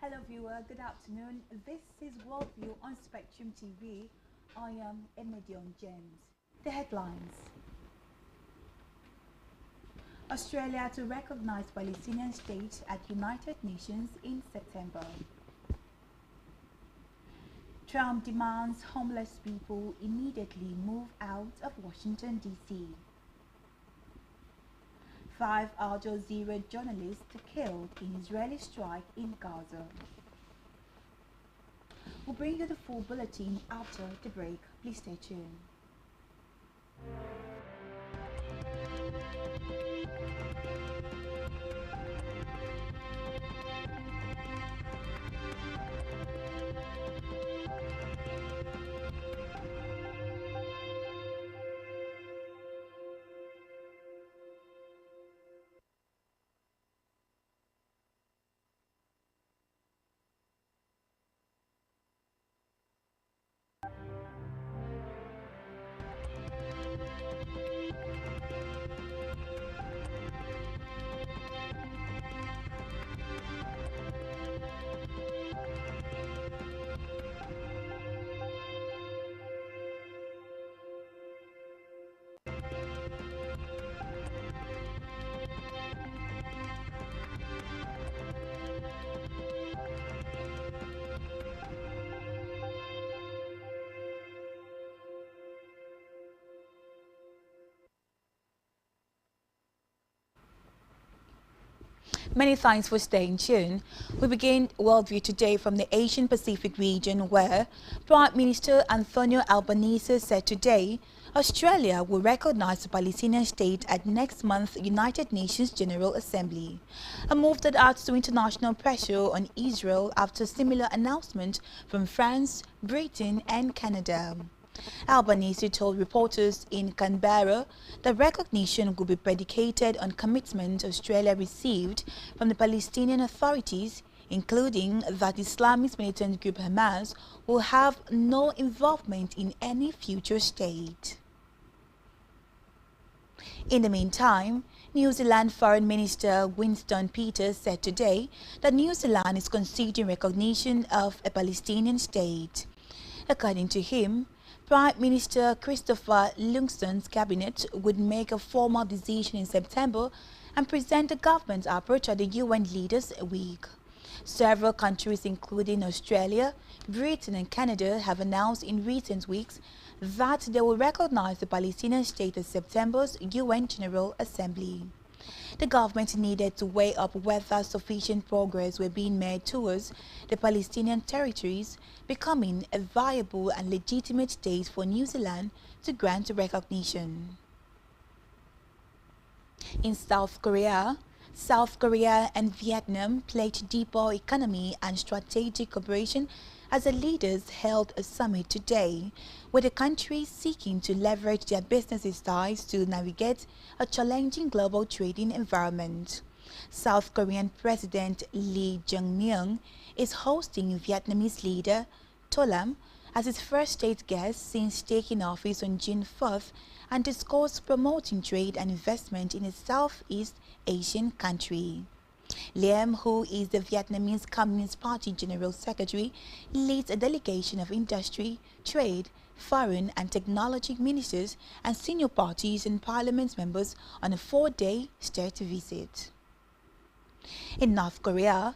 Hello viewer, good afternoon. This is Worldview on Spectrum TV. I am Emedion James. The headlines. Australia to recognize Palestinian state at United Nations in September. Trump demands homeless people immediately move out of Washington, D.C. 5 Al Jazeera journalists killed in Israeli strike in Gaza. We'll bring you the full bulletin after the break. Please stay tuned. Many thanks for staying tuned. We begin Worldview today from the Asian Pacific region where Prime Minister Antonio Albanese said today Australia will recognize the Palestinian state at next month's United Nations General Assembly, a move that adds to international pressure on Israel after a similar announcement from France, Britain and Canada. Albanese told reporters in Canberra that recognition would be predicated on commitment Australia received from the Palestinian authorities, including that Islamist militant group Hamas will have no involvement in any future state. In the meantime, New Zealand Foreign Minister Winston Peters said today that New Zealand is considering recognition of a Palestinian state. According to him, Prime Minister Christopher Luxon's cabinet would make a formal decision in September and present the government's approach at the UN Leaders Week. Several countries, including Australia, Britain and Canada, have announced in recent weeks that they will recognize the Palestinian state at September's UN General Assembly. The government needed to weigh up whether sufficient progress were being made towards the Palestinian territories becoming a viable and legitimate state for New Zealand to grant recognition. In South Korea and Vietnam pledged deeper economy and strategic cooperation as the leaders held a summit today, with the countries seeking to leverage their business ties to navigate a challenging global trading environment. South Korean President Lee Jae-myung is hosting Vietnamese leader To Lam as his first state guest since taking office on June 4th and discussed promoting trade and investment in a Southeast Asian country. Lim, who is the Vietnamese Communist Party General Secretary, leads a delegation of industry, trade, foreign and technology ministers and senior parties and parliament members on a 4-day state visit. In North Korea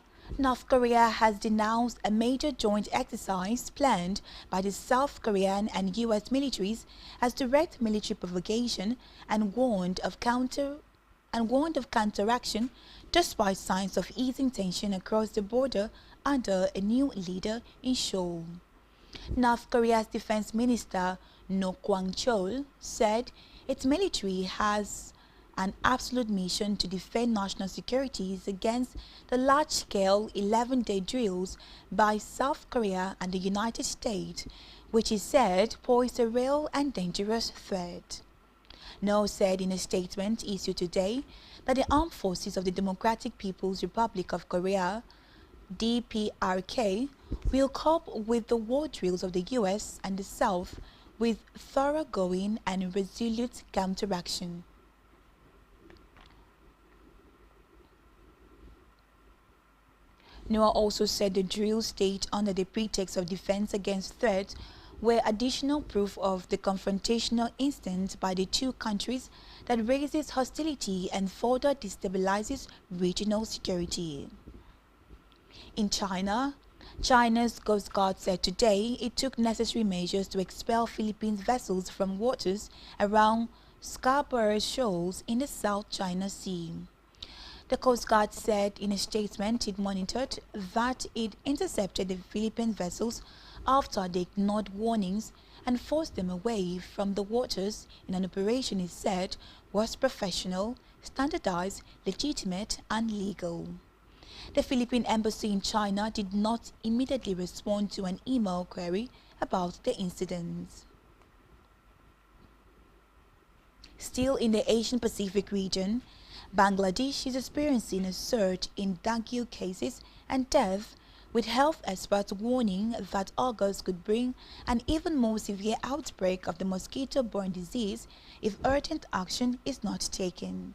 has denounced a major joint exercise planned by the South Korean and U.S. militaries as direct military provocation and warned of counteraction despite signs of easing tension across the border under a new leader in Seoul. North Korea's defense minister No Kwang-chol said its military has an absolute mission to defend national security against the large-scale 11-day drills by South Korea and the United States, which he said pose a real and dangerous threat. No said in a statement issued today that the armed forces of the Democratic People's Republic of Korea, DPRK, will cope with the war drills of the U.S. and the South with thoroughgoing and resolute counteraction. Noah also said the drills staged under the pretext of defense against threats were additional proof of the confrontational instinct by the two countries that raises hostility and further destabilizes regional security. In China, China's Coast Guard said today it took necessary measures to expel Philippine vessels from waters around Scarborough Shoals in the South China Sea. The Coast Guard said in a statement it monitored that it intercepted the Philippine vessels after they ignored warnings and forced them away from the waters in an operation it said was professional, standardized, legitimate, and legal. The Philippine Embassy in China did not immediately respond to an email query about the incident. Still in the Asian Pacific region, Bangladesh is experiencing a surge in dengue cases and deaths, with health experts warning that August could bring an even more severe outbreak of the mosquito-borne disease if urgent action is not taken.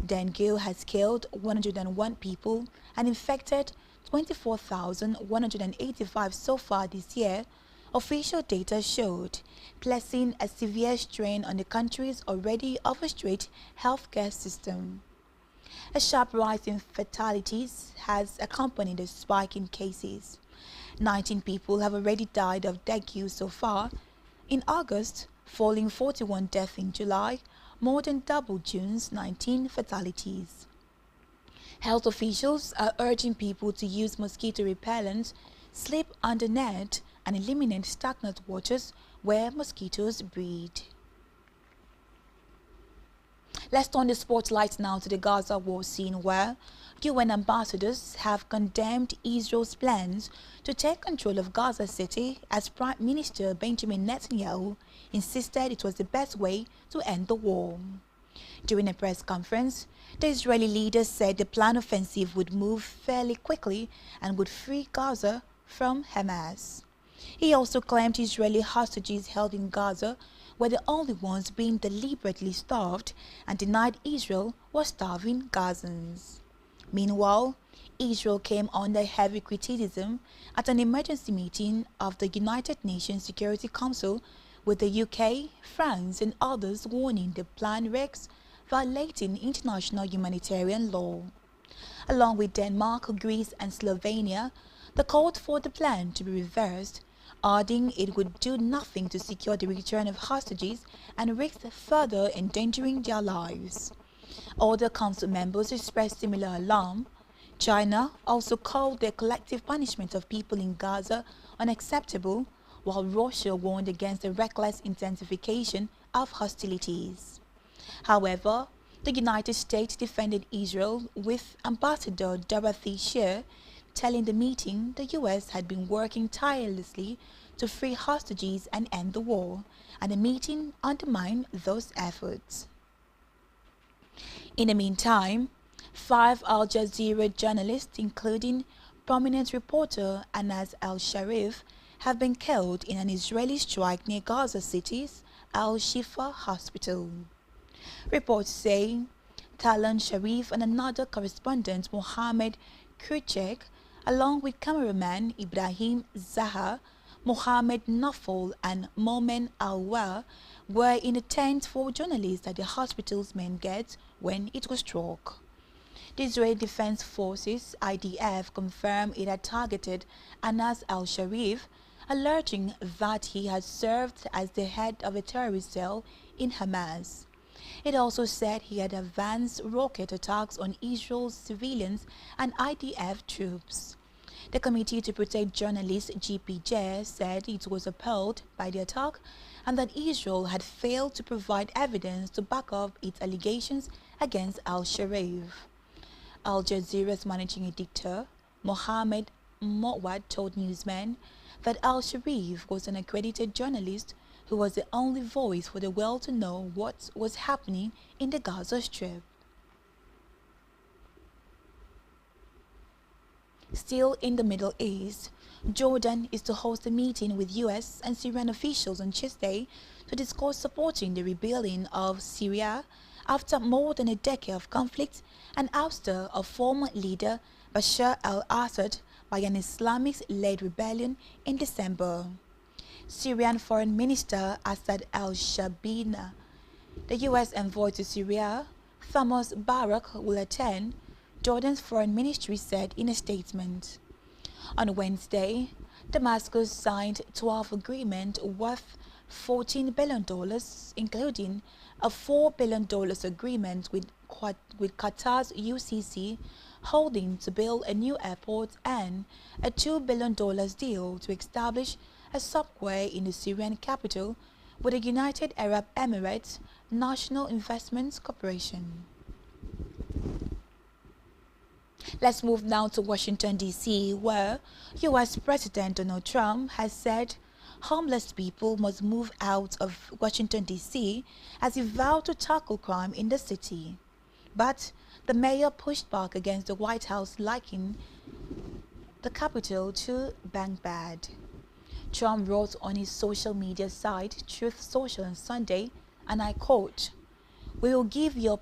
Dengue has killed 101 people and infected 24,185 so far this year, official data showed, placing a severe strain on the country's already overstretched healthcare system. A sharp rise in fatalities has accompanied the spike in cases. 19 people have already died of dengue so far in August, following 41 deaths in July, more than double June's 19 fatalities. Health officials are urging people to use mosquito repellents, sleep under net, and eliminate stagnant waters where mosquitoes breed. Let's turn the spotlight now to the Gaza war scene, where UN ambassadors have condemned Israel's plans to take control of Gaza City, as Prime Minister Benjamin Netanyahu insisted it was the best way to end the war. During a press conference, the Israeli leader said the planned offensive would move fairly quickly and would free Gaza from Hamas. He also claimed Israeli hostages held in Gaza were the only ones being deliberately starved and denied Israel was starving Gazans. Meanwhile, Israel came under heavy criticism at an emergency meeting of the United Nations Security Council, with the UK, France and others warning the plan risks violating international humanitarian law. Along with Denmark, Greece and Slovenia, they called for the plan to be reversed, adding it would do nothing to secure the return of hostages and risk further endangering their lives. Other council members expressed similar alarm. China also called the collective punishment of people in Gaza unacceptable, while Russia warned against the reckless intensification of hostilities. However, the United States defended Israel, with Ambassador Dorothy Scheer telling the meeting the U.S. had been working tirelessly to free hostages and end the war, and the meeting undermined those efforts. In the meantime, 5 Al Jazeera journalists, including prominent reporter Anas al-Sharif, have been killed in an Israeli strike near Gaza City's Al-Shifa hospital. Reports say Talon Sharif and another correspondent, Mohammed Khrushchev, along with cameraman Ibrahim Zaha, Mohammed Nafol and Momen Alwa, were in a tent for journalists at the hospital's main gate when it was struck. The Israeli Defense Forces (IDF) confirmed it had targeted Anas al-Sharif, alleging that he had served as the head of a terrorist cell in Hamas. It also said he had advanced rocket attacks on Israel's civilians and IDF troops. The Committee to Protect Journalists (GPJ) said it was appalled by the attack and that Israel had failed to provide evidence to back up its allegations against al-Sharif. Al Jazeera's managing editor, Mohammed Motwad, told newsmen that al-Sharif was an accredited journalist who was the only voice for the world to know what was happening in the Gaza Strip. Still in the Middle East, Jordan is to host a meeting with U.S. and Syrian officials on Tuesday to discuss supporting the rebuilding of Syria after more than a decade of conflict and ouster of former leader Bashar al-Assad by an Islamic-led rebellion in December. Syrian Foreign Minister Assad al-Shabina, the U.S. envoy to Syria, Thomas Barak, will attend, Jordan's foreign ministry said in a statement. On Wednesday, Damascus signed 12 agreements worth $14 billion, including a $4 billion agreement with Qatar's UCC Holding to build a new airport and a $2 billion deal to establish a subway in the Syrian capital with the United Arab Emirates National Investments Corporation. Let's move now to Washington, D.C., where U.S. President Donald Trump has said homeless people must move out of Washington, D.C. as he vowed to tackle crime in the city. But the mayor pushed back against the White House likening the capital to Baghdad. Trump wrote on his social media site, Truth Social, on Sunday, and I quote, We will give you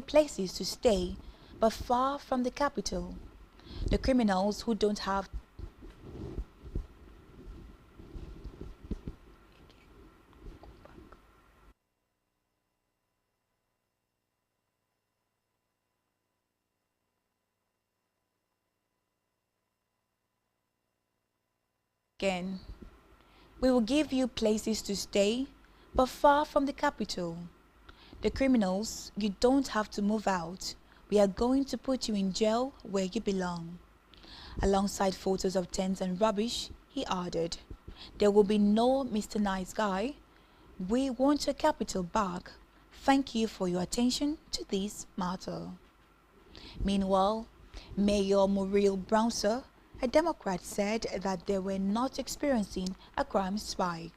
places to stay, but far from the capital. The criminals who don't have again. We will give you places to stay, but far from the capital. The criminals, you don't have to move out. We are going to put you in jail where you belong. Alongside photos of tents and rubbish, he added, There will be no Mr. Nice Guy. We want your capital back. Thank you for your attention to this matter. Meanwhile, Mayor Muriel Brownser, a Democrat, said that they were not experiencing a crime spike.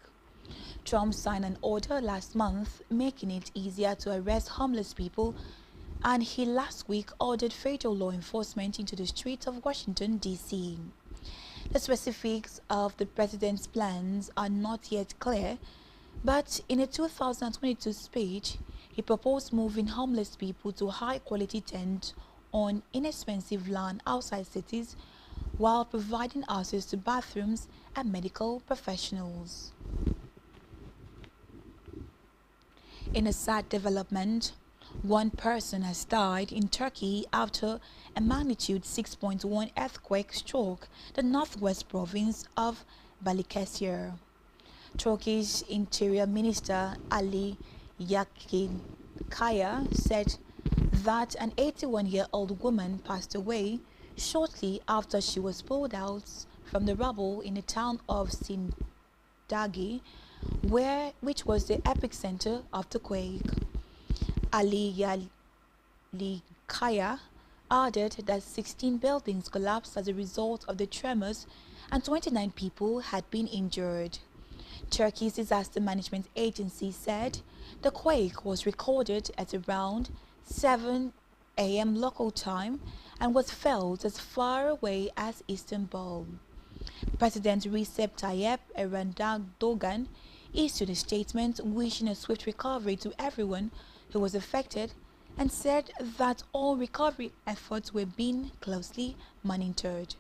Trump signed an order last month making it easier to arrest homeless people, and he last week ordered federal law enforcement into the streets of Washington, D.C. The specifics of the president's plans are not yet clear, but in a 2022 speech, he proposed moving homeless people to high-quality tents on inexpensive land outside cities while providing access to bathrooms and medical professionals. In a sad development, one person has died in Turkey after a magnitude 6.1 earthquake struck the northwest province of Balıkesir. Turkish Interior Minister Ali Yakinkaya said that an 81-year-old woman passed away shortly after she was pulled out from the rubble in the town of Sindagi, which was the epicenter of the quake. Ali Yalikaya added that 16 buildings collapsed as a result of the tremors and 29 people had been injured. Turkey's disaster management agency said the quake was recorded at around 7 a.m. local time and was felt as far away as Istanbul. President Recep Tayyip Erdogan issued a statement wishing a swift recovery to everyone who was affected and said that all recovery efforts were being closely monitored.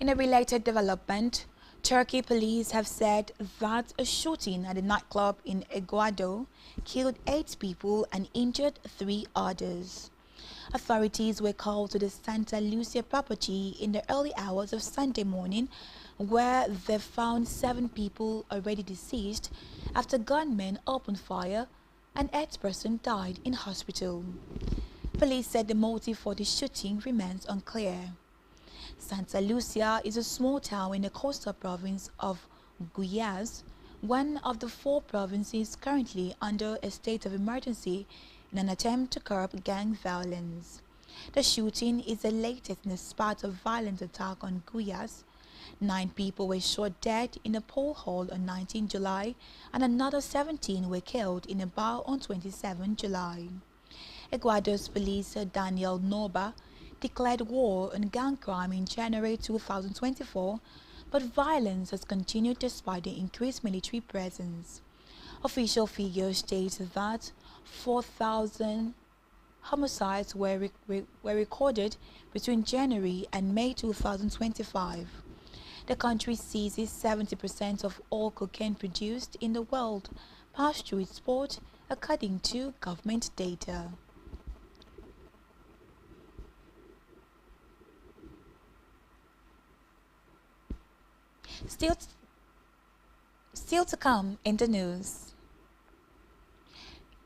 In a related development, Turkey police have said that a shooting at a nightclub in Ecuador killed 8 people and injured 3 others. Authorities were called to the Santa Lucia property in the early hours of Sunday morning, where they found 7 people already deceased after gunmen opened fire and 8 persons died in hospital. Police said the motive for the shooting remains unclear. Santa Lucia is a small town in the coastal province of Goiás, one of the 4 provinces currently under a state of emergency in an attempt to curb gang violence. The shooting is the latest in a spate of violent attack on Goiás, 9 people were shot dead in a poll hall on 19 July and another 17 were killed in a bar on 27 July. Ecuador's police Daniel Noba declared war on gang crime in January 2024, but violence has continued despite the increased military presence. Official figures state that 4,000 homicides were recorded between January and May 2025. The country seizes 70% of all cocaine produced in the world passed through its port, according to government data. Still, still to come in the news.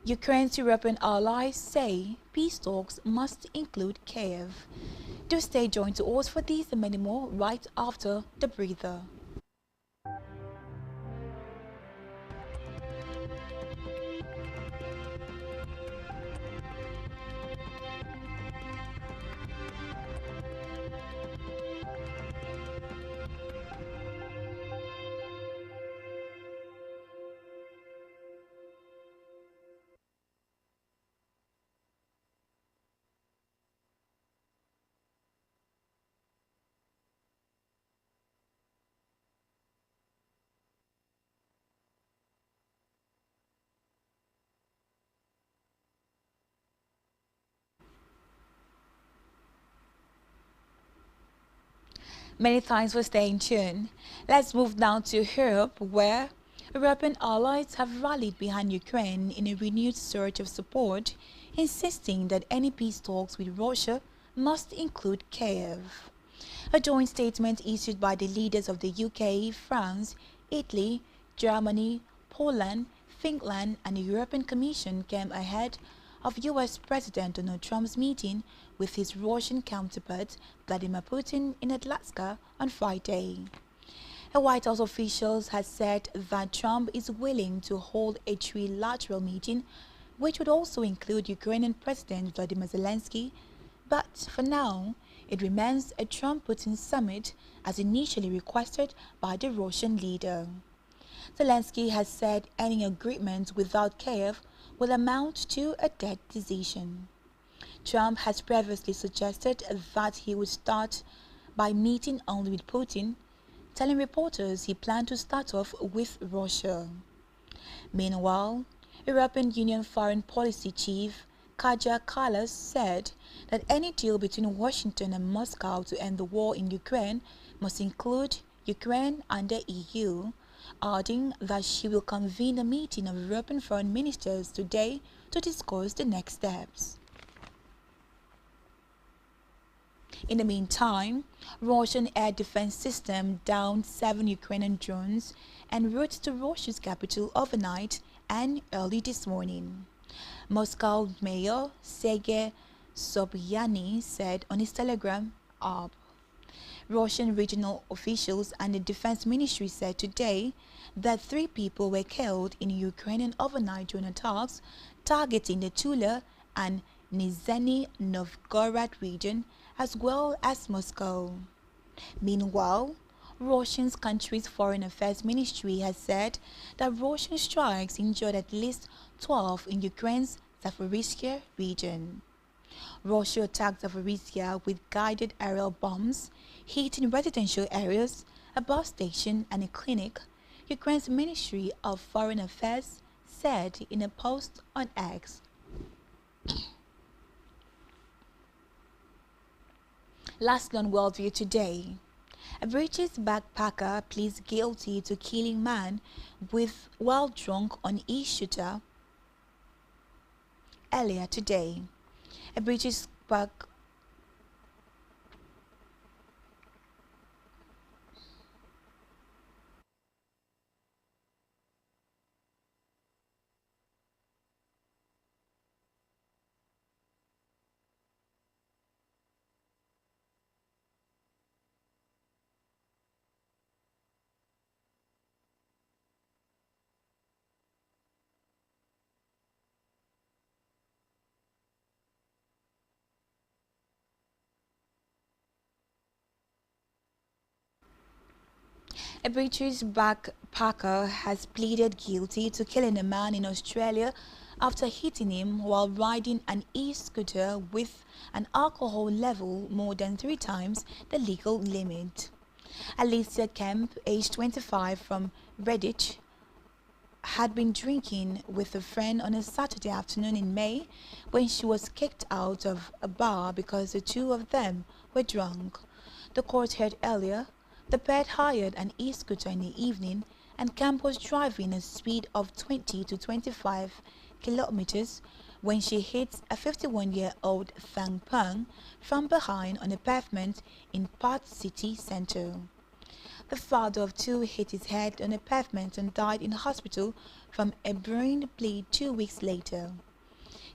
Ukraine's European allies say peace talks must include Kiev. Do stay joined to us for these and many more right after the breather. Many thanks for staying tuned. Let's move now to Europe, where European allies have rallied behind Ukraine in a renewed surge of support, insisting that any peace talks with Russia must include Kiev. A joint statement issued by the leaders of the UK, France, Italy, Germany, Poland, Finland, and the European Commission came ahead of US President Donald Trump's meeting with his Russian counterpart Vladimir Putin in Alaska on Friday. A White House official has said that Trump is willing to hold a trilateral meeting, which would also include Ukrainian President Vladimir Zelensky, but for now, it remains a Trump-Putin summit as initially requested by the Russian leader. Zelensky has said any agreement without Kiev will amount to a dead decision. Trump has previously suggested that he would start by meeting only with Putin, telling reporters he planned to start off with Russia. Meanwhile, European Union Foreign Policy Chief Kaja Kallas said that any deal between Washington and Moscow to end the war in Ukraine must include Ukraine and the EU, adding that she will convene a meeting of European foreign ministers today to discuss the next steps. In the meantime, Russian air defense system downed 7 Ukrainian drones en route to Russia's capital overnight and early this morning. Moscow Mayor Sergei Sobyanin said on his Telegram app. Russian regional officials and the defense ministry said today that 3 people were killed in Ukrainian overnight drone attacks targeting the Tula and Nizhny Novgorod region as well as Moscow. Meanwhile, Russia's country's foreign affairs ministry has said that Russian strikes injured at least 12 in Ukraine's Zaporizhzhia region. Russia attacked Zaporizhzhia with guided aerial bombs, hitting residential areas, a bus station and a clinic, Ukraine's Ministry of Foreign Affairs said in a post on X. Lastly on Worldview today, a British backpacker pleads guilty to killing man while drunk on e-shooter earlier today. A British A British backpacker has pleaded guilty to killing a man in Australia after hitting him while riding an e-scooter with an alcohol level more than 3 times the legal limit. Alicia Kemp, aged 25, from Redditch, had been drinking with a friend on a Saturday afternoon in May when she was kicked out of a bar because the two of them were drunk. The court heard earlier the pair hired an e-scooter in the evening and Camp was driving a speed of 20 to 25 kilometers when she hit a 51-year-old Thang Peng from behind on a pavement in Perth city centre. The father of two hit his head on a pavement and died in hospital from a brain bleed 2 weeks later.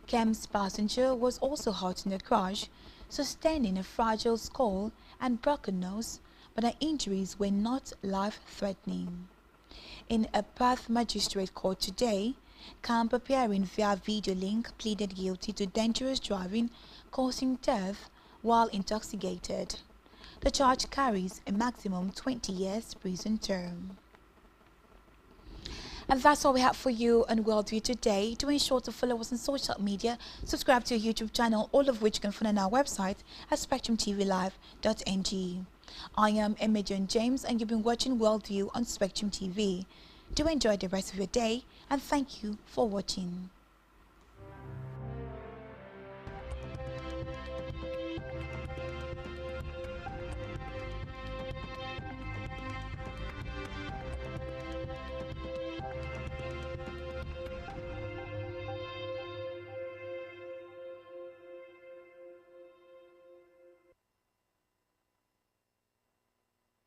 Kemp's passenger was also hurt in the crash, sustaining a fragile skull and broken nose, but her injuries were not life-threatening. In a Perth magistrate court today, Camp, appearing via video link, pleaded guilty to dangerous driving causing death while intoxicated. The charge carries a maximum 20 years prison term. And that's all we have for you on Worldview today. To ensure to follow us on social media, subscribe to our YouTube channel, all of which you can find on our website at spectrumtvlive.ng. I am Imogen James and you've been watching Worldview on Spectrum TV. Do enjoy the rest of your day and thank you for watching.